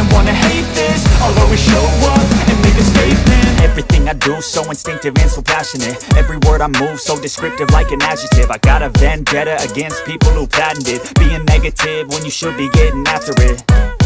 and wanna hate this, I'll always show up and make a statement. Everything I do so instinctive and so passionate. Every word I move so descriptive like an adjective. I got a vendetta against people who patented being negative when you should be getting after it.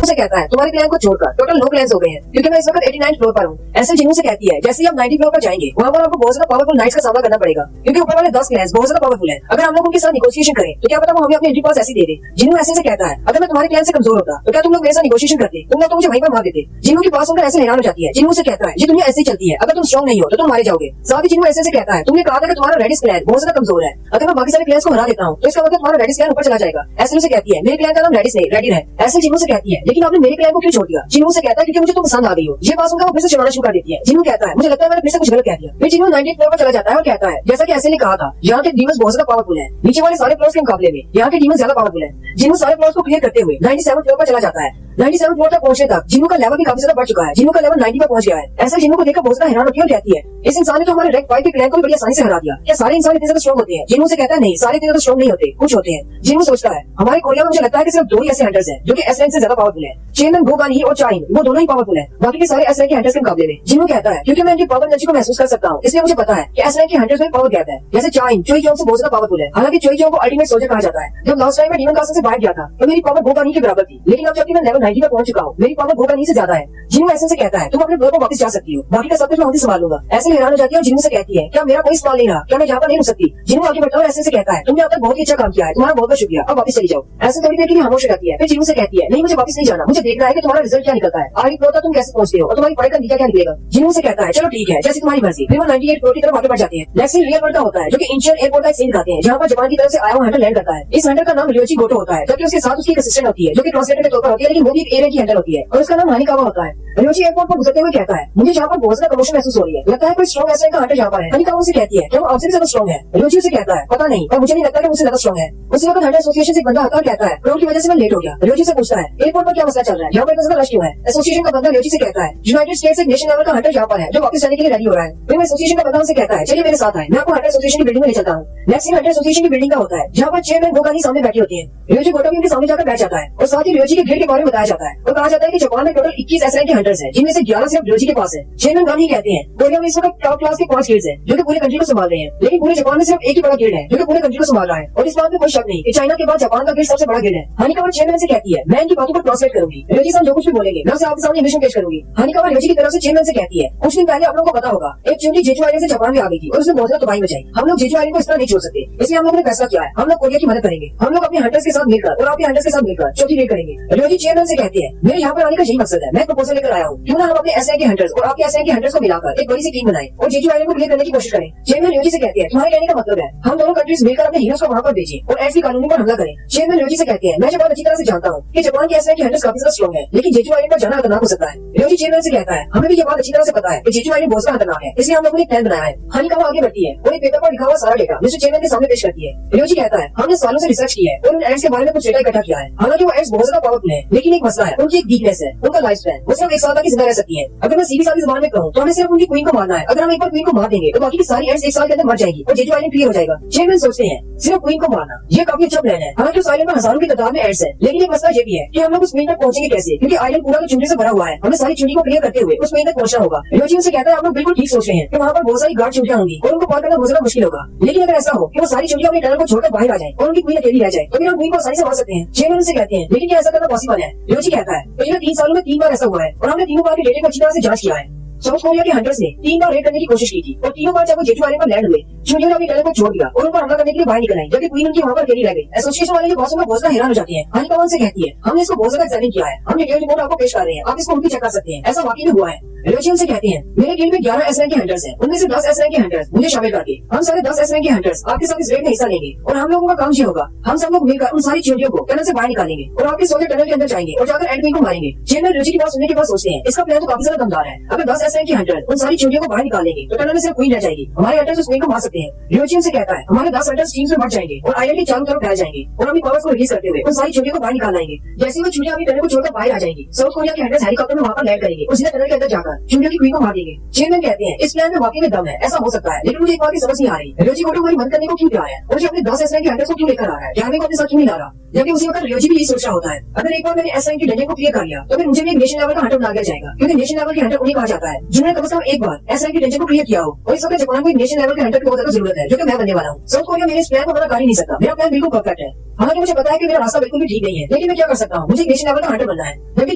से कहता है तुम्हारे plan को छोड़कर total 9 plans हो गए हैं, क्योंकि मैं इस वक्त 89 फ्लोर पर हूँ। ऐसे जिन्हों से कहती है जैसे ही आप 90 फ्लोर पर जाएंगे वहाँ पर आपको बहुत ज्यादा पावरफुल नाइट्स का सामना करना पड़ेगा, क्योंकि ऊपर वाले 10 प्लान्स बहुत ज्यादा पावरफुल है। अगर हम लोग उनके साथ निगोशिएशन करें तो क्या पता वो हमें अपनी एंट्री पास ऐसी दे दे। जिन्हों ऐसे से कहता है अगर मैं तुम्हारे प्लान से कमजोर होता तो क्या तुम लोग मेरे साथ निगोशिएशन करते, तुम लोग तो मुझे वहीं पर मार देते। जिन्हों के पास उनका ऐसे हैरान हो जाती है। जिन्हों से कहता है ये दुनिया ऐसी चलती है, अगर तुम स्ट्रॉन्ग नहीं हो तो तुम मारे जाओगे। साथ ही जिन्हों ऐसे से कहता है तुमने कहा था कि तुम्हारा रेडिस प्लान बहुत ज्यादा कमजोर है, अगर मैं बाकी सारे प्लान्स को हरा देता हूँ तो इसका मतलब तुम्हारा रेडिस प्लान ऊपर चला जाएगा। ऐसे से कहती है मेरे प्लान का नाम रेडिस नहीं रेडी है। ऐसे जिन्हों से कहती है लेकिन आपने मेरे प्लान को क्यों छोड़ दिया। जिन्हों से कहता है क्योंकि मुझे तुम पसंद आ गई हो। ये बात सुनकर वो फिर से चिढ़ाना शुरू कर देती है। जिन्हों कहता है मुझे लगता है मैंने फिर से कुछ गलत कह दिया। फिर जिन्हों 90 फ्लोर पर चला जाता है और कहता है जैसा कि ऐसे ने कहा था यहाँ के डीमंस बहुत ज्यादा पावरफुल है, नीचे वाले सारे फ्लोर्स के मुकाबले में यहाँ के डीमंस ज्यादा पावरफुल है। जिन्हों सारे फ्लोर्स को क्लियर करते हुए 97 फ्लोर पर चला जाता है। 97 फ्लोर तक पहुंचने तक जिन्हों का लेवल भी काफी ज्यादा बढ़ चुका है। जिन्हों का लेवल 90 पर पहुंच गया है। ऐसा जिन्हों को देखकर बहुत ज्यादा हैरान होती है और कहती है इस इंसान ने तो हमारे रैंक 5 के प्लान को बड़ी आसानी से हरा दिया। क्या सारे इंसान इतने ज्यादा स्ट्रॉन्ग होते हैं। जिन्हों से कहता है नहीं, सारे इतने ज्यादा स्ट्रॉन्ग नहीं होते, कुछ होते हैं। जिन्हों सोचता है हमारे कोरिया में मुझे लगता है कि सिर्फ 2 ही ऐसे हंटर्स हैं जो कि एस रैंक से ज्यादा पावरफुल है। चेनन गोगानी और चाइन वो दोनों ही पावरफुल है, बाकी के सारे एस रैंक के हंटर्स के मुकाबले में। जिन्हों कहता है क्योंकि मैं इनकी पावर एनर्जी को महसूस कर सकता हूँ, इसलिए मुझे पता है कि एस रैंक के हंटर्स में पावर गैप है। जैसे चाइन चोई जोंग से बहुत ज्यादा पावरफुल है, हालांकि चोई जोंग को अल्टीमेट सोल्जर कहा जाता है। जब लास्ट टाइम मैं डीमन कासल से बाहर गया था तो मेरी पावर गोगानी के बराबर थी, लेकिन अब जबकि मैं लेवल 90 पर पहुंच चुका हूँ मेरी पावर गोगानी से ज्यादा है। जिन्हों ऐसे से कहता है तुम अपने ब्लॉक को वापस जा सकती हो, बाकी का सब कुछ मैं खुद ही संभाल लूंगा। ऐसे हैरान हो जाती है और जिन्हों से कहती है क्या मेरा कोई सवाल नहीं रहा, क्या मैं यहाँ पर नहीं रुक सकती। जिन्हों आगे बढ़ता है ऐसे से कहता है तुमने अब तक बहुत ही अच्छा काम किया है, तुम्हारा बहुत बहुत शुक्रिया, अब वापस चली जाओ। ऐसे थोड़ी देर के लिए खामोश हो जाती है। फिर जिन्हों से कहती है नहीं मुझे वापस नहीं जाना, मुझे देखना है कि तुम्हारा रिजल्ट क्या निकलता है, आगे फ्लोर तक तुम कैसे पहुंचते हो और तुम्हारी पढ़ाई का नतीजा क्या निकलेगा। जिन्हों से कहता है चलो ठीक है जैसी तुम्हारी मर्जी। फिर वो 98 फ्लोर की तरफ आगे बढ़ जाते हैं। नेक्स्ट सीन रियल वर्ल्ड का होता है जो कि इंचियन एयरपोर्ट का सीन दिखाते हैं, जहाँ पर जापान की तरफ से आया हुआ हंटर लैंड करता है। इस हंटर का नाम रियोची गोटो होता है, जबकि उसके साथ उसकी एक असिस्टेंट होती है जो कि ट्रांसलेटर के तौर पर होती है, लेकिन वो भी एक एरिया की हंटर होती है और उसका नाम हानिकावा होता है। रियोची एयरपोर्ट पर गुजरते हुए कहता है मुझे यहाँ पर बहुत ज्यादा कमोशन महसूस हो रही है, लगता है कोई स्ट्रॉन्ग एस रैंक का हंटर यहाँ पर है। हानिकावा से कहती है क्या वो आपसे भी ज्यादा स्ट्रॉन्ग है। रियोची से कहता है पता नहीं, पर मुझे नहीं लगता कि मुझसे ज्यादा स्ट्रॉन्ग है। उसी वक्त हंटर एसोसिएशन से एक बंदा आता है और कहता है क्राउड की वजह से मैं लेट हो गया। रियोची से पूछता है एयरपोर्ट पर क्या मसला चल रहा है, यहाँ पर इतना ज्यादा रश क्यों है। एसोसिएशन का बंदा रियोची से कहता है यूनाइटेड स्टेट्स एक नेशन लेवल का हंटर यहाँ पर है जो वापस जाने के लिए रेडी हो रहा है। फिर एसोसिएशन का बंदा उनसे कहता है चलिए मेरे साथ आए, मैं आपको हंटर एसोसिएशन की बिल्डिंग में ले चलता हूँ। नेक्स्ट सीन हंटर एसोसिएशन की बिल्डिंग का होता है, जहाँ पर चेयरमैन गोगानी सामने बैठी होती है। रियोची गोटो भी उनके सामने जाकर बैठ जाता है और साथ ही रियोची के ग्रेड के बारे में बताया जाता है और कहा जाता है कि जापान में टोटल 21 एस रैंक के हंटर्स हैं, जिनमें से 11 सिर्फ रियोची के पास है। चेयरमैन गानी कहते हैं कोरिया में इस वक्त टॉप क्लास के 5 गिल्ड्स हैं जो कि पूरे कंट्री को संभाल रहे हैं, लेकिन पूरे जापान में सिर्फ एक ही बड़ा गिल्ड है जो कि पूरे कंट्री को संभाल रहा है। और इस बात में कोई शक नहीं कि चाइना के बाद जापान का गिल्ड सबसे बड़ा गिल्ड है। हानिकावा चेयरमैन से कहती है मैं इनकी बातों को ट्रांसलेट करूंगी, रियोची से हम जो कुछ भी बोलेंगे मैं उसे आपके सामने इंग्लिश में पेश करूंगी। हानिकावा रियोची की तरफ से चेयरमैन से कहती है कुछ दिन पहले आप लोगों को पता होगा एक चिमटी जेजू आइलैंड से जापान में आ गई थी और उसने बहुत ज्यादा तबाही मचाई। हम लोग जेजू आइलैंड को इस तरह नहीं छोड़ सकते, इसलिए हम लोगों ने फैसला किया है हम लोग कोरिया की मदद करेंगे। हम लोग अपने हंटर्स के साथ मिलकर और आपके हंटर्स के साथ मिलकर चौथी रेड करेंगे। रियोची चेयरमैन से कहती है मेरे यहाँ पर आने का यही मकसद है, मैं प्रपोजल लेकर आया हूँ, क्यों ना हम अपने एस रैंक के हंटर्स और आपके एस रैंक के हंटर्स को मिलाकर एक बड़ी सी टीम बनाए और जेजू आइलैंड को क्लियर करने की कोशिश करें। चेयरमैन रियोची से कहती है तुम्हारे कहने का मतलब है हम दोनों कंट्रीज मिलकर अपने हीरोज को वहाँ पर भेजें और ऐसी कानूनी पर हमला करें। चेयरमैन रियोची से कहती है मैं जो बहुत अच्छी तरह से जानता हूँ कि जापान के एस रैंक के हंटर्स काफी ज्यादा स्ट्रॉन्ग है, लेकिन जेजू आइलैंड पर जाना खतरनाक हो सकता है। रियोची चेयरमैन से कहता है हमें भी ये बात अच्छी तरह से पता है कि जेजू आइलैंड बहुत ज्यादा खतरनाक है, इसलिए हम लोगों ने प्लान बनाया है। हानिकावा आगे बढ़ती है और एक पेपर पर लिखा हुआ सारा डेटा मिस्टर चेयरमैन के सामने पेश करती है। रियोची कहता है हमने सालों से रिसर्च किया है और उन एंड्स के बारे में कुछ डेटा इकट्ठा किया है। हालांकि वो एंड्स बहुत ज्यादा पावरफुल है, लेकिन एक मसला है उनकी एक वीकनेस है, उनका लाइफ स्पैन। वो सिर्फ 1 साल तक ही जिंदा रह सकती है। अगर मैं सीधी सादी जुबान में कहूँ तो हमें सिर्फ उनकी क्वीन को मारना है। अगर हम एक बार क्वीन को मार देंगे तो बाकी की सारी एंड्स 1 साल के अंदर मर जाएगी और जेजू आइलैंड क्लियर हो जाएगा। चेयरमैन सोचते हैं सिर्फ क्वीन को मारना ये काफी अच्छा प्लान है। हालांकि उस आइलैंड में हजारों की तादाद में एंड्स है, लेकिन एक मसला ये भी है कि हम लोग उस क्वीन तक पहुंचेंगे कैसे, क्योंकि आइलैंड पूरा चुनरी से भरा हुआ है। हमें सारी चुनरी को क्लियर करते हुए उस क्वीन तक पहुंचना होगा। रियोची उनसे कहता है आप लोग बिल्कुल ठीक सोच रहे हैं कि वहाँ पर बहुत सारी गार्ड चुनरियां होंगी और उनको पार करना बहुत ज्यादा मुश्किल होगा, लेकिन अगर ऐसा हो कि वो सारी चुनरियां अपने टनल को छोड़कर बाहर आ जाए और उनकी क्वीन अकेली रह जाए तो फिर हम क्वीन को आसानी से मार सकते हैं। चेयरमैन उनसे कहते हैं लेकिन क्या ऐसा करना पॉसिबल है। रियोची कहता है पिछले 3 सालों में 3 बार ऐसा हुआ है और हमने तीनों बार के डेटे को अच्छी तरह से जांच किया है। साउथ कोरिया के हंटर्स ने 3 बार रेड करने की कोशिश की थी और तीनों बार जब वो जेजू आइलैंड पर लैंड हुए चुनरियों ने अपनी टनल को छोड़ दिया और उनको हमला करने के लिए बाहर निकल आई, जबकि क्वीन उनकी वहाँ पर अकेली रह गई। एसोसिएशन वाले बॉस में बहुत ज्यादा हैरान हो जाती है। हानिकावा से कहती है हमने इसको बहुत ज्यादा एग्जामिन किया है, हम डिटेल रिपोर्ट आपको पेश कर रहे हैं, आप इसको उनकी चेक कर सकते हैं, ऐसा वाकई में हुआ है। रियोची उनसे कहते हैं मेरे टीम में 11 एस रैंक के हंटर्स हैं, उनमें से 10 एस रैंक के हंटर्स मुझे शामिल करके हम सारे 10 एस रैंक के हंटर्स आपके साथ इस रेड में हिस्सा लेंगे और हम लोगों का काम ये होगा हम सब लोग मिलकर उन सारी चुनरियों को टनल से बाहर निकालेंगे और आपके सोलर टनल के अंदर जाएंगे और जाकर एंड क्वीन को मारेंगे। चेयरमैन रियोची की बात सुनने के बाद सोचते हैं इसका प्लान तो काफी ज्यादा दमदार है। अगर 10 एस रैंक के हंटर्स उन सारी चुनरियों को बाहर निकालेंगे तो टनल में सिर्फ क्वीन रह जाएगी, हमारे हंटर्स उस क्वीन को मार सकते हैं। रियोची उनसे कहता है हमारे 10 हंटर्स टीम में बढ़ जाएंगे और आइलैंड के चारों तरफ फैल जाएंगे और अपनी पावर्स को रिलीज करते हुए उन सारी चुनरियों को बाहर निकाल लाएंगे। जैसे वो चुनरियां अपनी टनल को छोड़कर बाहर आ जाएंगी साउथ कोरिया के हंटर्स हेलीकॉप्टर में वहाँ पर लैंड करेंगे और सीधे टनल के अंदर जाकर जाकर चुंडियों की क्वीन को मार देंगे। चेयरमैन कहते हैं इस प्लान में वाकई में दम है, ऐसा हो सकता है, लेकिन मुझे एक बात की समझ नहीं आ रही, रियोजी गोटो को बंद करने को क्यों तैयार है और जो अपने 10 एस के हंटर्स को क्यों लेकर आ रहा है, जानने को अपने साथ क्यों नहीं ला रहा, जबकि उसी वक्त रियोजी भी यही सोच रहा होता है अगर एक बार मैंने एस की डंडे को क्लियर कर लिया तो फिर मुझे भी एक नेशन लेवल का हंटर बना दिया जाएगा, क्योंकि नेशन लेवल के हंटर उन्हें कहा जाता है जिन्होंने कम से कम एक बार एस की डंडे को क्लियर किया हो। और इस वक्त जापान को एक नेशन लेवल के हंटर की बहुत ज्यादा जरूरत है, जो कि मैं बनने वाला हूँ। साउथ कोरिया मेरे इस प्लान को मना कर ही नहीं सकता, मेरा प्लान बिल्कुल परफेक्ट है। हालांकि मुझे पता है कि मेरा रास्ता बिल्कुल भी ठीक नहीं है, लेकिन मैं क्या कर सकता हूँ, मुझे नेशन लेवल का हंटर बनना है। जबकि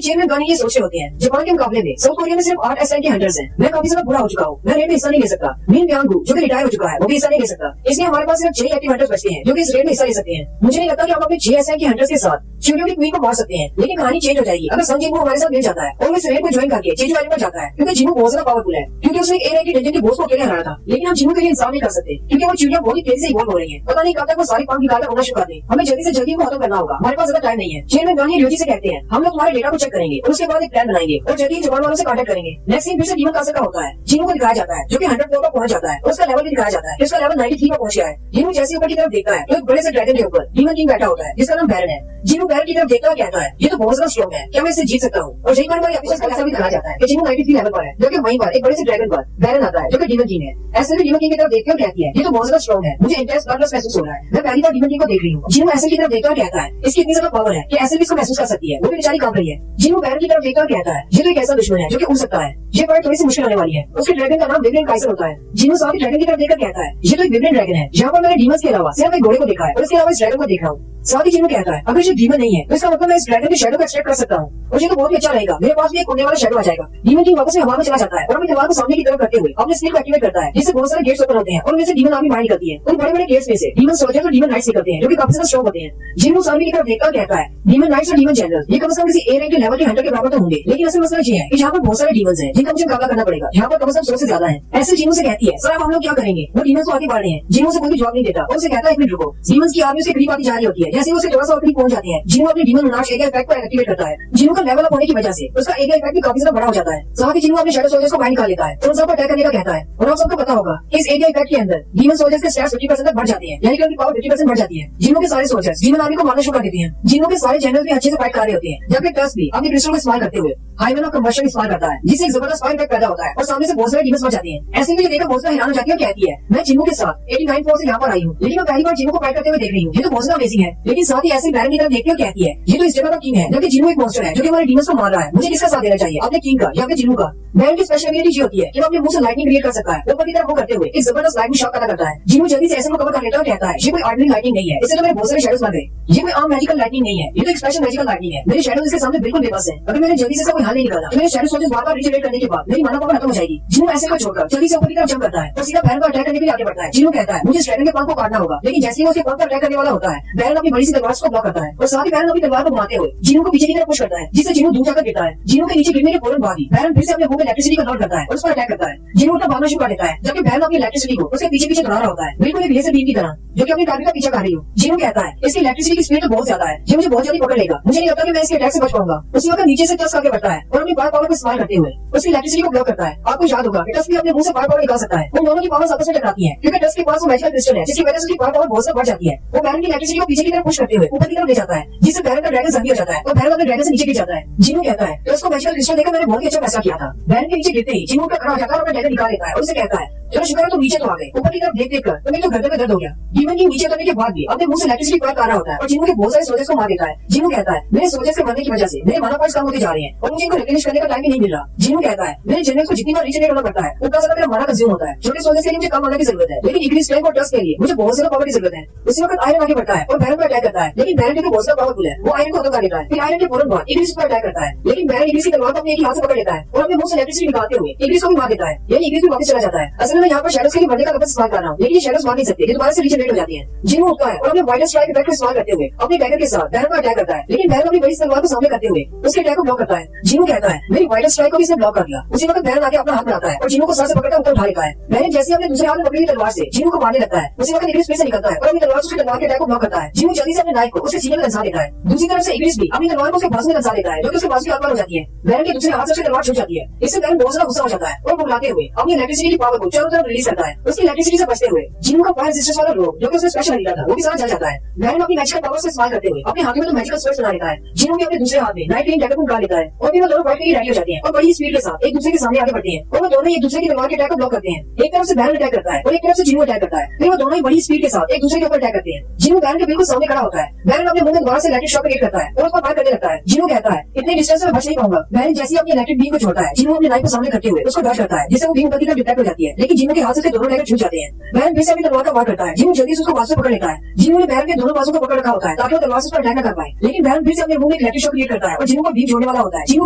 चेयरमैन गानी ये सोच रहे होते हैं जापान के मुकाबले में साउथ कोरिया में सिर्फ 8 एस के हंटर्स हैं। मैं काफी ज्यादा बुरा हो चुका हूँ, मैं रेड में हिस्सा नहीं ले सकता। मीन प्यांगू जो कि रिटायर हो चुका है वो भी हिस्सा नहीं ले सकता, इसलिए हमारे पास सिर्फ 6 एक्टिव हंटर्स बचते हैं जो कि इस रेड में हिस्सा ले सकते हैं। मुझे नहीं लगता कि हम अपने 6 एस के हंटर्स के साथ चुंडियों की क्वीन को मार सकते हैं, लेकिन कहानी चेंज हो जाएगी अगर संजीव हमारे साथ मिल जाता है और वो इस रेड को ज्वाइन करके चेजू आइलैंड पर जाता है, क्योंकि जिनू बहुत ज्यादा पावरफुल है, क्योंकि उसने ए रैंक की डंजन के बॉस को अकेले हराया था। लेकिन हम जिनू के लिए इंसान नहीं कर सकते क्योंकि वो चिड़िया बहुत ही तेजी से इवॉल्व हो रही है, पता नहीं कब तक वो सारी पंख निकालकर उड़ना शुरू कर दे। हमें जल्दी से जल्दी को खत्म करना होगा, हमारे पास ज्यादा टाइम नहीं है। चेयरमैन गानी रियोजी से कहते हैं हम लोग तुम्हारे डेटा को चेक करेंगे और उसके बाद एक प्लान बनाएंगे और जल्दी जापान वालों से कांटेक्ट करेंगे। नेक्स्ट सीन फिर से डीमन कासर का होता है, जिनू को दिखाया जाता है जो कि 100 फ्लोर पर पहुंच जाता है और उसका लेवल भी दिखाया जाता है, उसका लेवल 93 पर पहुंच गया है। जिनू जैसे ऊपर की तरफ देखता है तो एक बड़े से ड्रैगन के ऊपर डीमन किंग बैठा होता है जिसका नाम बैरन है। जिनू बैरन की तरफ देखता है, कहता है ये तो बहुत ज्यादा स्ट्रॉन्ग है, क्या मैं इसे जीत सकता हूँ। और यही बार एपिसोड का ऐसा भी दिखाया जाता है कि जिनू 93 लेवल पर है, जो कि वहीं पर एक बड़े से ड्रैगन पर बैरन आता है जो कि डीमन किंग है। ऐसे भी डीमन किंग की तरफ देखते हुए कहती है ये तो बहुत ज्यादा स्ट्रॉन्ग है, मुझे इंटेंस ब्लडलस महसूस हो रहा है, मैं पहली बार डीमन किंग को देख रही हूँ। जिनू ऐसे की तरफ देखता हुए कहता है इसकी इतनी ज्यादा पावर है कि ऐसे भी इसको महसूस कर सकती है, वो भी बेचारी कांप रही है। जिनू बैरन की तरफ देखता हुए कहता है ये तो एक ऐसा दुश्मन है जो कि उड़ सकता है, ये फाइट थोड़ी सी मुश्किल होने वाली है। उसके ड्रैगन का नाम विब्रेंट काइसर होता है। जिनू साथ ही ड्रैगन की तरफ देखकर कहता है ये तो एक विब्रेंट ड्रैगन है। यहाँ पर मैंने डीमंस के अलावा सिर्फ एक घोड़े को देखा है और इसके अलावा इस ड्रैगन को देख रहा हूँ। साथ ही जिनू कहता है अगर ये डीमन नहीं है तो इसका मतलब मैं इस ड्रैगन के शैडो को एक्सट्रैक्ट कर सकता हूँ और ये तो बहुत ही अच्छा रहेगा, मेरे पास भी एक उड़ने वाला शैडो आ जाएगा। डीमन किंग वापस से हवा में चला जाता है और अपनी तलवार को सामने की तरफ करते हुए अपने स्किल को एक्टिवेट करता है, जिससे बहुत सारे गेट्स ओपन होते हैं और उनमें से डीमन आर्मी बाहर निकलती है। उन बड़े बड़े गेट्स में से डीमन सोल्जर्स और डीमन नाइट्स निकलते हैं जो कि काफी ज्यादा स्ट्रॉन्ग होते हैं। जिनू सामने की तरफ देखकर कहता है डीमन नाइट्स और डीमन जनरल ये कम से कम किसी ए रैंक के लेवल के हंटर के बराबर तो होंगे, लेकिन असल मसला ये है कि यहाँ पर बहुत सारे डीमंस हैं जिनका मुझे मुकाबला करना पड़ेगा। यहाँ पर कम से कम 100 से ज्यादा है। ऐसे जिनू से कहती है सर अब हम लोग क्या करेंगे, वो डीमंस को आगे बढ़ रहे हैं। जिनू से कोई भी जवाब नहीं देता और उसे कहता है एक मिनट रुको। डीमंस की आर्मी उसके करीब आती जा रही होती है, जैसे ही उसे थोड़ा सा करीब पहुंच जाती है जिनू अपने डीमन लुनाश एरिया इफेक्ट को एक्टिवेट करता है। जिनू का लेवल अप होने की वजह से उसका एरिया इफेक्ट भी काफी ज्यादा बड़ा हो जाता है। साथ ही जिनू अपने शैडो सोल्जर्स को बाहर निकाल लेता है और उन सबको अटैक करने का कहता है। और आप सबको पता होगा इस एरिया इफेक्ट के अंदर डीमन सोल्जर्स के स्टैट्स 50% तक बढ़ जाती है, यानी कि उनकी पावर 50% बढ़ जाती है। जिनू के सारे सोल्जर्स डीमन आर्मी को मारना शुरू कर देते हैं। जिनू के सारे जनरल भी अच्छे से फाइट कर रहे होते हैं, जबकि टर्स भी अपने क्रिस्टल को इस्तेमाल करते हुए हाइवेन ऑफ कंबशन इस्तेमाल करता है, जिससे एक जबरदस्त फायर इफेक्ट पैदा होता है और सामने से बहुत सारे डीमंस बच जाते हैं। ऐसे में ये देखकर बहुत ज्यादा हैरान हो जाती है और कहती है मैं जिनू के साथ 89 फ्लोर से यहाँ पर आई हूँ, लेकिन मैं पहली बार जिनू को फाइट करते हुए देख रही हूँ, ये तो बहुत ज्यादा अमेजिंग है। लेकिन साथ ही ऐसे बैरन की तरफ देखती है और कहती है ये तो इस जगह का किंग है, जबकि जिनू एक मॉन्स्टर है जो कि हमारे डीमंस को मार रहा है। मुझे किसका साथ देना चाहिए, अपने किंग का या फिर जिनू का। बैरन की स्पेशल एबिलिटी ये होती है कि वो अपने मुंह से लाइटनिंग क्रिएट कर सकता है। ऊपर की तरफ वो करते हुए एक जबरदस्त लाइटनिंग शॉट पैदा करता है। जिनू जल्दी से ऐसे को कवर कर लेता है और कहता है ये कोई ऑर्डिनरी लाइटनिंग नहीं है, इससे तो मेरे बहुत सारे शैडोज बन गए। ये कोई आम मैजिकल लाइटनिंग नहीं है, ये तो एक स्पेशल मैजिकल लाइटनिंग है। मेरे शैडोज इसके सामने बिल्कुल बेबस है। अगर मैंने जल्दी से कोई हल नहीं निकाला तो मेरे शैडो सोल्जर्स बार-बार रिजनरेट करने के बाद मेरी माना पावर खत्म हो जाएगी। जिनू ऐसे को छोड़कर जल्दी से ऊपर की तरफ जंप करता है और सीधा बैरन को अटैक करने के लिए आगे बढ़ता है। जिनू कहता है मुझे इस ड्रैगन के पंख को काटना होगा, लेकिन जैसे ही वो उसके पंख पर अटैक करने वाला होता है बैरन अपनी बड़ी सी तलवार को ब्लॉक करता है और साथ ही बैरन अपनी तलवार को घुमाते हुए जिनू को पीछे की तरफ पुश करता है, जिससे जिनू दूर जाकर गिरता है। जिनू के नीचे गिरने के फौरन बाद ही बैरन फिर से अपने मुंह में इलेक्ट्रिसिटी कन्वर्ट करता है और उस पर अटैक करता है। जिनू उल्टा भागना शुरू कर देता है, जबकि बैरन अपनी इलेक्ट्रिसिटी को उसके पीछे पीछे दौड़ा रहा होता है, बिल्कुल एक लेजर बीम की तरह जो कि अपनी टारगेट का पीछा कर रही हो। जिनू कहता है इसकी इलेक्ट्रिसिटी की स्पीड तो बहुत ज्यादा है, ये मुझे बहुत जल्दी पकड़ लेगा, मुझे नहीं लगता कि मैं इसके अटैक से बच पाऊंगा। उसी वक्त नीचे से टस आगे बढ़ता है और अपनी फायर पावर को इस्तेमाल करते हुए उसकी इलेक्ट्रिसिटी को ब्लॉक करता है। आपको याद होगा कि टस भी अपने मुंह से फायर पावर निकाल सकता है। उन दोनों की पावर आपस में टकराती है क्योंकि टस के पास वो मैजिकल क्रिस्टल है जिसकी वजह से उसकी फायर पावर बहुत ज्यादा बढ़ जाती है। वो बैरन की इलेक्ट्रिसिटी को पीछे की तरफ पुश करते हुए ऊपर की तरफ ले जाता है, जिससे बैरन का ड्रैगन जंगी हो जाता है और बैरन अपने ड्रैगन से नीचे गिर जाता है। जिनू कहता है टस को मैजिकल क्रिस्टल देकर मैंने बहुत ही अच्छा फैसला किया था। बैरन के नीचे गिरते ही जिनू का खड़ा हो जाता है और अपना ड्रैगन निकाल लेता है और उसे कहता है चलो शुक्र है तुम नीचे तो आ गए। ऊपर की तरफ देख कर तो मेरे तो गर्दन में दर्द हो गया। डीमन किंग नीचे उतरने के बाद भी अपने मुंह से इलेक्ट्रिसिटी फायर कर रहा होता है और जिनू के बहुत सारे सोल्जर्स को मार देता है। जिनू कहता है मेरे सोल्जर्स के मरने की वजह से मेरे माना पॉइंट्स कम होते जा रहे हैं और मुझे इनको रिप्लेनिश करने का टाइम ही नहीं मिल रहा। जिनू कहता है मेरे जनरल को जितनी बार रीजनरेट होना पड़ता है उतना ज्यादा मेरा माना कंज्यूम होता है। छोटे सोल्जर्स के लिए मुझे कम माना की जरूरत है, लेकिन इंक्रीज स्ट्रेंथ और ट्रस्ट के लिए मुझे बहुत ज्यादा पावर की जरूरत है। उसी वक्त आयरन आगे बढ़ता है और बैरन पर अटैक करता है, लेकिन बैरन भी बहुत ज्यादा पावरफुल है, वो आयरन को खत्म कर देता है। फिर आयरन के फौरन बाद इंग्लिश पर अटैक करता है, लेकिन बैरन इंग्लिश की तलवार को अपने एक ही हाथ से पकड़ लेता है और अपने मुंह से इलेक्ट्रिसिटी निकालते हुए इंग्लिश को भी मार देता है। यानी इंग्लिश भी वापस चला जाता है। असल में यहाँ पर शैडोज के लिए मरने का लफ्ज इस्तेमाल कर रहा हूँ, लेकिन ये शैडोज मार नहीं सकते, ये दोबारा से रीजनरेट हो जाती है। जिनू उठता है और अपने वाइडर स्ट्राइक इफेक्ट को इस्तेमाल करते हुए अपने डैगर के साथ बैरन पर अटैक करता है, लेकिन बैरन अपनी बड़ी तलवार को सामने करते हुए उसके अटैक को ब्लॉक करता है। जिनू कहता है मेरी वाइडर स्ट्राइक को भी इसने ब्लॉक कर दिया। उसी वक्त बैरन आके अपना हाथ बढ़ाता है और जिनू को सर से पकड़कर ऊपर उठा लेता है। बैरन जैसे ही अपने दूसरे हाथ में पकड़ी हुई तलवार से जिनू को मारने लगता है, उसी वक्त इंग्लिश फिर से निकलता है और अपनी तलवार से उसकी तलवार के अटैक को ब्लॉक करता है। जिनू जल्दी से अपने नाइफ को उसके सीने में लगा देता है। दूसरी तरफ से इंग्लिश भी अपनी तलवार को उसके बाजू में लगा देता है, जो कि उसके बाजू की आत्मा हो जाती है। बैरन के दूसरे हाथ से उसकी तलवार छूट जाती है। इससे बैरन बहुत ज्यादा गुस्सा हो जाता है और बुलाते हुए अपनी इलेक्ट्रिसिटी की पावर को चारों तरफ रिलीज करता है उसकी इलेक्ट्रिसिटी से बचते हुए। जीनू का फायर रेजिस्टेंस वाला रोग जो कि उसने स्पेशल खरीदा था वो भी सारा जल जाता है। बैरन अपनी मैजिकल पावर से इस्तेमाल करते हुए अपने हाथों में तो मैजिकल स्वर्ड बना लेता है। जीनू भी अपने दूसरे हाथ में नाइट रेन डैगर को निकाल लेता है और फिर वो दोनों फाइट के लिए रेडी हो जाते हैं और बड़ी स्पीड के साथ एक दूसरे के सामने आगे बढ़ते हैं और वो दोनों एक दूसरे की तलवार के अटैक को ब्लॉक करते हैं। एक तरफ से बैरन अटैक करता है और एक तरफ से जीनू अटैक करता है। फिर वो दोनों ही बड़ी स्पीड के साथ एक दूसरे के ऊपर अटैक करते हैं। जीनू बैरन के बिल्कुल सामने खड़ा होता है। बैरन अपने मुंह में दोबारा से इलेक्ट्रिक शॉक क्रिएट करता है और उसको फायर करने लगता है। जीनू कहता है इतने डिस्टेंस से मैं बच नहीं पाऊंगा। बैरन जैसे ही अपनी इलेक्ट्रिक बीम को छोड़ता है जीनू अपने नाइफ को सामने करते हुए उसको डॉज करता है जिससे वो बीम ऊपर की तरफ डिटेक्ट हो जाती है। लेकिन जीनू के हाथ से दोनों डैगर छूट जाते हैं। बैरन फिर से अपनी तलवार का वार करता है। जीनू जल्दी से उसको बाजू से पकड़ लेता है। जीनू ने बैरन के दोनों बाजू को पकड़ रखा होता है ताकि वो तलवार से उस पर अटैक न कर पाए। लेकिन बैरन फिर से अपने मुंह में इलेक्ट्रिक शॉक क्रिएट करता है और जीनू को बीम छोड़ने वाला होता है। जीनू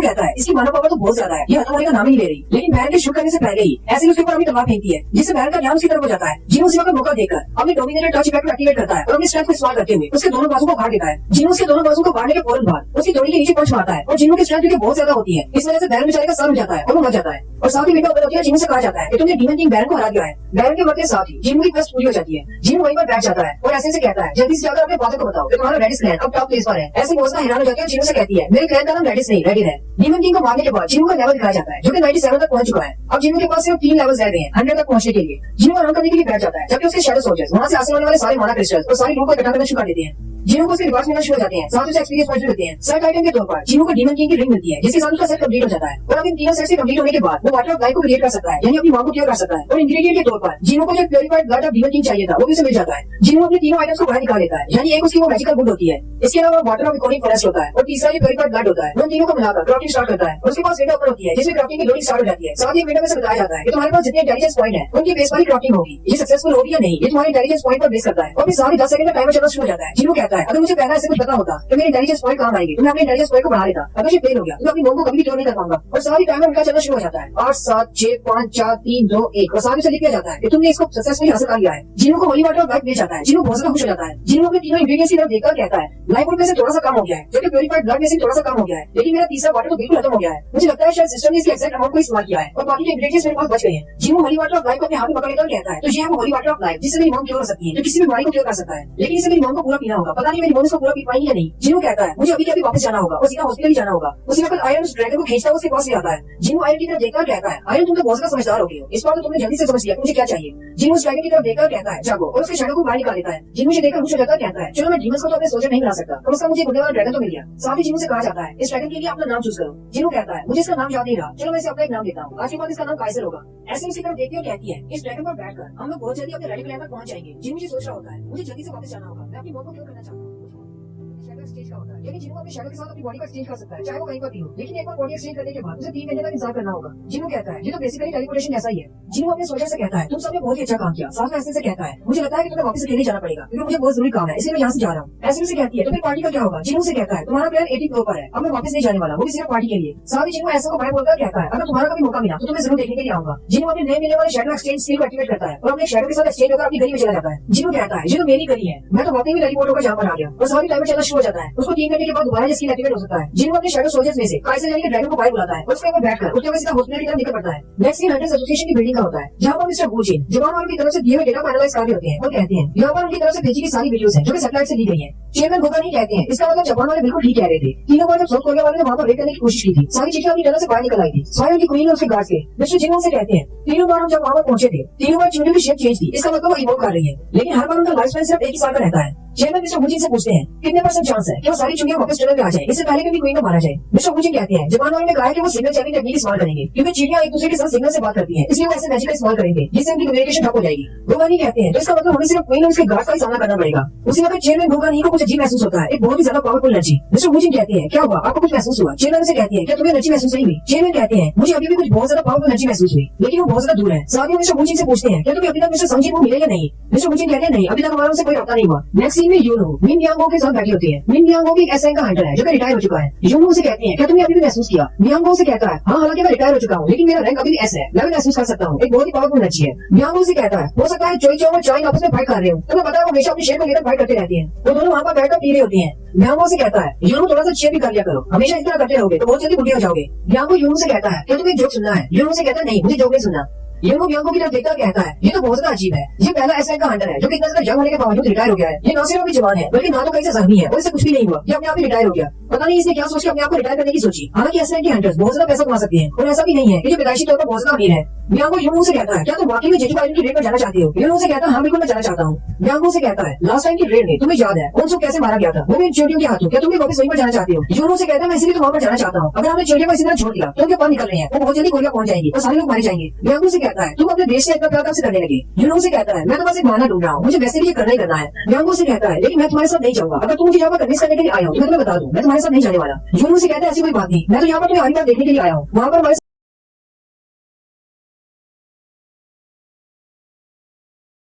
कहता है इसकी मानव पावर तो बहुत ज्यादा है, ये हथौड़े का नाम ही नहीं ले रही। लेकिन बैरन के शूट करने से पहले ही ऐसे ही उसके ऊपर अपनी तलवार फेंकती है जिससे बैरन का ध्यान उसकी तरफ हो जाता है। जीनू उसी वक्त मौका देकर अपनी डोमिनेटेड टच इफेक्ट को एक्टिवेट करता है और अपनी स्ट्रेंथ को इस्तेमाल करते हुए उसके दोनों बाजू को काट देता है। जीनू उसके दोनों बाजू को काटने के फौरन बाद उसकी थोड़ी के नीचे पंच मारता है और जीनू की स्ट्रेंथ क्योंकि बहुत ज्यादा होती है इस वजह से बैरन बेचारे का सर उठ जाता है और वो मर जाता है। और साथ ही विंडो ओपन होती है। जीनू से कहा जाता है कि तुमने डीमन किंग बैरन को हरा दिया है। बैरन के मरते साथ ही जीनू की क्वेस्ट पूरी हो जाती है। जीनू वहीं पर बैठ जाता है और ऐसे से कहता है जल्दी से जाकर अपने फादर को बताओ कि तुम्हारा रेडिस क्लैन अब टॉप प्लेस पर है। ऐसे घोषणा हैरान हो जाती है। जीनू से कहती है मेरे क्लैन का नाम रेडिस नहीं रेडिन है। डीमन किंग को मारने के बाद जीनू का लेवल दिखाया जाता है जो कि 97 तक पहुंच चुका है। अब जीनू के पास सिर्फ 3 लेवल्स रह गए हैं 100 तक पहुंचने के लिए। जीनू आराम करने के लिए बैठ जाता है जबकि उसके शैडो सोल्जर्स वहां से आने वाले सारे माना क्रिस्टल्स और सारी लूट को इकट्ठा करना शुरू कर देते हैं। जीनू को उसके रिवार्ड्स मिलना शुरू हो जाते हैं। साथ ही उसे एक्सपीरियंस पॉइंट्स मिलते हैं। सेट आइटम के तौर पर जीनू को डीमन किंग की रिंग मिलती है जिसके साथ उसका सेट कंप्लीट हो जाता है और अब इन तीनों सेट से कंप्लीट होने के बाद वो वाटर ऑफ लाइफ को क्रिएट कर सकता है यानी अपनी मांग को क्योर कर सकता है। और इंग्रेडिएंट के तौर पर जीनू को जो purified blood of demon king चाहिए था वो भी उसे मिल जाता है। जीनू अपने तीनों आइटम्स को बाहर निकाल लेता है यानी एक उसकी वो मैजिकल वुड होती है, इसके अलावा वाटर ऑफ इकोनिक फॉरेस्ट होता है और तीसरा जो प्योरीफाइड ब्लड होता है। वो तीनों को मिलाकर क्राफ्टिंग स्टार्ट करता है और उसके पास विंडो ओपन होती है जिसमें क्राफ्टिंग की लोडिंग स्टार्ट हो जाती है। साथ ही विंडो में से बताया जाता है कि तुम्हारे पास जितने इंटेलिजेंस पॉइंट है उनकी बेस वाली क्राफ्टिंग होगी, ये सक्सेसफुल होगी या नहीं ये तुम्हारे इंटेलिजेंस पॉइंट पर बेस करता है। और फिर सारे 10 सेकंड का टाइमर चलना शुरू हो जाता है। जीनू कहता है अगर मुझे पहले ऐसे कुछ पता होता तो मेरे इंटेलिजेंस पॉइंट काम आएगी तो मैं अपने इंटेलिजेंस पॉइंट को बढ़ा लेता। अगर ये फेल हो गया तो मैं अपनी नोट को कभी भी क्योर नहीं कर पाऊंगा। और सारी टाइमर उनका चलना शुरू हो जाता है 8 7 6 5 4 3 2 1 और सारे से लिख दिया जाता है कि तुमने इसको सक्सेसफुली हासिल कर लिया है। जीनू को होली वाटर ऑफ लाइफ मिल जाता है। जीनू बहुत ज्यादा खुश हो जाता है। जीनू अपने तीनों इंग्रेडिएंट्स की तरफ देखकर कहता है लाइफ वुड में से थोड़ा सा कम हो गया है जो कि प्योरीफाइड ब्लड में से थोड़ा सा कम हो गया है, लेकिन मेरा तीसरा वाटर तो बिल्कुल खत्म हो गया है। मुझे लगता है शायद सिस्टम ने इसके एक्सैक्ट अमाउंट को इस्तेमाल किया है और बाकी के इंग्रेडिएंट्स मेरे पास बच गए हैं। Jinu holy water of life को अपने हाथ में पकड़ लेकर कहता है तो ये है वो होली वाटर ऑफ लाइफ जिससे मेरी मॉम क्योर हो सकती है, जो किसी भी बीमारी को क्योर कर सकता है। लेकिन इसे मेरी मॉम को पूरा पीना होगा, पता नहीं मेरी मॉम इसको पूरा पी पाएंगी या नहीं। जीनू कहता है मुझे अभी के अभी वापस जाना होगा और सीधा हॉस्पिटल ही जाना होगा। उसी वक्त आयरन उस ड्रैगन को खींचता उसके पास ही आता है। जीनू आयरन की तरफ देखकर कहता है आयरन तुम तो बहुत ज्यादा समझदार हो गई हो, इस बार तो तुमने जल्दी से समझ लिया मुझे क्या चाहिए। जीनू उस ड्रैगन की तरफ देखकर कहता है जागो और उसके शैडो को बाहर निकाल लेता है। जीनू से देखकर खुश हो जाता कहता है चलो मैं डीमंस को तो अपने सोल्जर नहीं बना सकता और उसका मुझे गुंडे वाला ड्रैगन तो मिल गया। साथ ही जीनू से कहा जाता है इस ड्रैगन के लिए अपना नाम चूज करो। जीनू कहता है मुझे इसका नाम याद नहीं रहा, चलो मैं इसे अपना एक नाम देता हूँ। आज के बाद इसका नाम काइसर होगा। ऐसे उसी तरफ देखती है कहती है इस ड्रैगन पर बैठकर हम लोग बहुत जल्दी अपने रेडी प्लान तक पहुंच जाएंगे। जीनू जी सोच रहा होता है मुझे जल्दी से वापस जाना होगा, मैं अपनी मौत को क्यों करना चाहता हूँ। शैडो एक्सचेंज का होता है लेकिन जीनू अपने शैडो के साथ अपनी बॉडी का एक्सचेंज कर सकता है चाहे वो कहीं पर भी हो, लेकिन एक बार बॉडी एक्सचेंज करने के बाद उसे 3 महीने तक इंतजार करना होगा। जीनू कहता है ये तो बेसिकली टेलीपोर्टेशन जैसा ही है। जीनू अपने सोल्जर से कहता है तुम सबने बहुत ही अच्छा काम किया। साथ में ऐसे से कहता है मुझे लगता है कि तुम्हें वापस अकेले जाना पड़ेगा क्योंकि मुझे बहुत जरूरी काम है इसलिए मैं यहाँ से जा रहा हूँ। ऐसे से कहती है तो फिर पार्टी का क्या होगा। जीनू से कहता है तुम्हारा प्लान 80 फ्लोर पर है, अब मैं वापस नहीं जाने वाला, वो भी सिर्फ पार्टी के लिए। साथ ही जीनू ऐसा को बाय बोलकर कहता है अगर तुम्हारा कभी मौका मिला तो तुम्हें जरूर देखने के लिए आऊंगा। जीनू अपने नए मिलने वाले शैडो एक्सचेंज स्किल को एक्टिवेट करता है और अपने शैडो के साथ एक्सचेंज होकर अपनी गली में चला जाता है। जीनू कहता है ये तो मेरी गली है, मैं तो वाकई में टेलीपोर्ट होकर जहाँ पर आ गया और सारी टाइमर चलना शुरू हो जाता है। उसको 3 घंटे के बाद दोबारा स्किल एक्टिवेट हो सकता है। जीनू अपने शैडो सोल्जर्स में से काइसर यानी कि ड्रैगन को बाहर बुलाता है और उसके ऊपर बैठकर उसके वजह से हॉस्पिटल की तरफ निकल पड़ता है। नेक्स्ट सीन हंटर्स एसोसिएशन की बिल्डिंग का होता है जहाँ पर मिस्टर वुचिन जवान वालों की तरफ से दिए हुए डेटा को एनालाइज कर रहे होते हैं और कहते हैं यहाँ पर उनकी तरफ से भेजी की सारी वीडियोस हैं जो कि सैटेलाइट से ली गई हैं। चेयरमैन गोगा नहीं कहते हैं इसका मतलब जापान वाले बिल्कुल ठीक कह रहे थे। तीनों बार जब साउथ कोरिया वालों ने वहाँ पर रेड करने की कोशिश की थी सारी चीजें अपनी तरह से बाहर निकल आई थी। सारी की क्वीन और उसके गार्ड्स के मिस्टर जिनों से कहते हैं तीनों बार हम जब वहाँ पर पहुंचे थे तीनों बार चींटियों की शेप चेंज थी, इसका मतलब वो इवॉल्व कर रही है, लेकिन हर बार उनका लाइफ स्पैन सिर्फ 1 ही साल का रहता है। चेयरमैन मिस्टर वुचिन से पूछते हैं कितने % चांस है कि वो सारी चींटियां वापस टनल में आ जाए इससे पहले कि क्वीन को मारा जाए। मिस्टर वुचिन कहते हैं जापान वालों ने कहा है कि वो सिग्नल चैनिंग टेक्निक इस्तेमाल करेंगे क्योंकि चींटियां एक दूसरे के साथ सिग्नल से बात करती हैं, इसलिए वो ऐसे मैजिक का इस्तेमाल करेंगे जिससे उनकी कम्युनिकेशन ठप हो जाएगी। गोगानी कहते हैं तो इसका मतलब हमें सिर्फ क्वीन और उसके गार्ड्स का ही सामना करना पड़ेगा। उसी वक्त चेयरमैन गोगानी को कुछ अजीब महसूस होता है, एक बहुत ही ज्यादा पावरफुल एनर्जी। मिस्टर वुचिन कहते हैं क्या हुआ, आपको कुछ महसूस हुआ। चेयरमैन से कहते हैं क्या तुम्हें एनर्जी महसूस नहीं हुई। चेयरमैन कहते हैं मुझे अभी भी कुछ बहुत ज्यादा पावरफुल एनर्जी महसूस हुई लेकिन वो बहुत ज्यादा दूर है। साथ ही मिस्टर वुचिन से पूछते हैं क्या तुम्हें अभी तक मिस्टर संजीव को मिले या नहीं। मिस्टर वुचिन कहते हैं नहीं, अभी तक हमारा उनसे कोई रब्ता नहीं हुआ। नेक्स्ट सीन में यूनो मिन यांगो के साथ बैठी होती है। मिन यांगो भी एक एसएन का हंटर है जो कि रिटायर हो चुका है। यूनो से कहते हैं क्या तुमने अभी भी महसूस किया। मियांगो से कहता है हाँ हालांकि मैं रिटायर हो चुका हूँ लेकिन मेरा रैंक अभी भी एस है, मैं भी महसूस कर सकता हूँ, एक बहुत ही पावरफुल एनर्जी है। मियांगो से कहता है हो सकता है चोई चो और चोई आपस में फाइट कर रहे हो, तुम्हें पता है वो हमेशा अपने शेर को लेकर फाइट करते रहती है, वो दोनों वहाँ पर बैठकर पी रही होती है। मियांगो से कहता है यूनो थोड़ा सा चेयर भी कर लिया करो, हमेशा इस तरह करते रहोगे तो बहुत जल्दी बुढ़े हो जाओगे। मियांगो यूनो से कहता है क्या तुम्हें जोक सुनना है। यूनो से कहता है नहीं मुझे जोक नहीं सुनना। यूनो मियांगो की तरफ देखकर कहता है ये तो बहुत ज्यादा अजीब है, ये पहला एसएन का हंटर है जो कि इतना ज्यादा यंग होने के बावजूद रिटायर हो गया है। ये न सिर्फ अभी जवान है बल्कि ना तो कहीं से जख्मी है और इससे कुछ भी नहीं हुआ, ये अपने आप ही रिटायर हो गया। पता नहीं इसने क्या सोच के अपने आप को रिटायर करने की सोची। हालांकि एसएन के हंटर्स बहुत ज्यादा पैसा कमा सकते हैं और ऐसा भी नहीं है कि ये पैदाइशी तौर पर बहुत ज्यादा अमीर है। बियांगो यूनू से कहता है, क्या तुम वाकई में जेजू आइलैंड की रेड पर जाना चाहती हो? यूनू से कहता है, हाँ बिल्कुल मैं जाना चाहता हूँ। बियांगो से कहता है, लास्ट टाइम की रेड में तुम्हें याद है उनसो कैसे मारा गया था, वो भी इन चोटियों के हाथों, क्या तुम भी वापस वहीं पर जाना चाहती हो? यूनू से कहता है, मैं इसीलिए तो वहाँ पर जाना चाहता हूँ। अगर हमने चोटियों को इसी तरह छोड़ दिया तो उनके पार निकल रहे हैं, वो बहुत जल्दी कोरिया पहुंच जाएंगी और सारे लोग मारे जाएंगे। बियांगो से कहता है, तुम अपने देश से इतना प्यार कब से करने लगे? यूनू से कहता है, मैं तो बस एक बहाना ढूंढ रहा हूँ, मुझे वैसे भी ये करना ही करना है। बियांगो से कहता है, लेकिन मैं तुम्हारे साथ नहीं जाऊंगा। अगर तुम मुझे यहाँ पर कन्विंस करने के लिए आए हो तो मैं तुम्हें बता दूं, मैं तुम्हारे साथ नहीं जाने वाला। यूनू से कहता है, ऐसी कोई बात नहीं, मैं तो यहाँ पर तुम्हें आगे देखने के लिए आया हूँ। वहाँ पर हमारे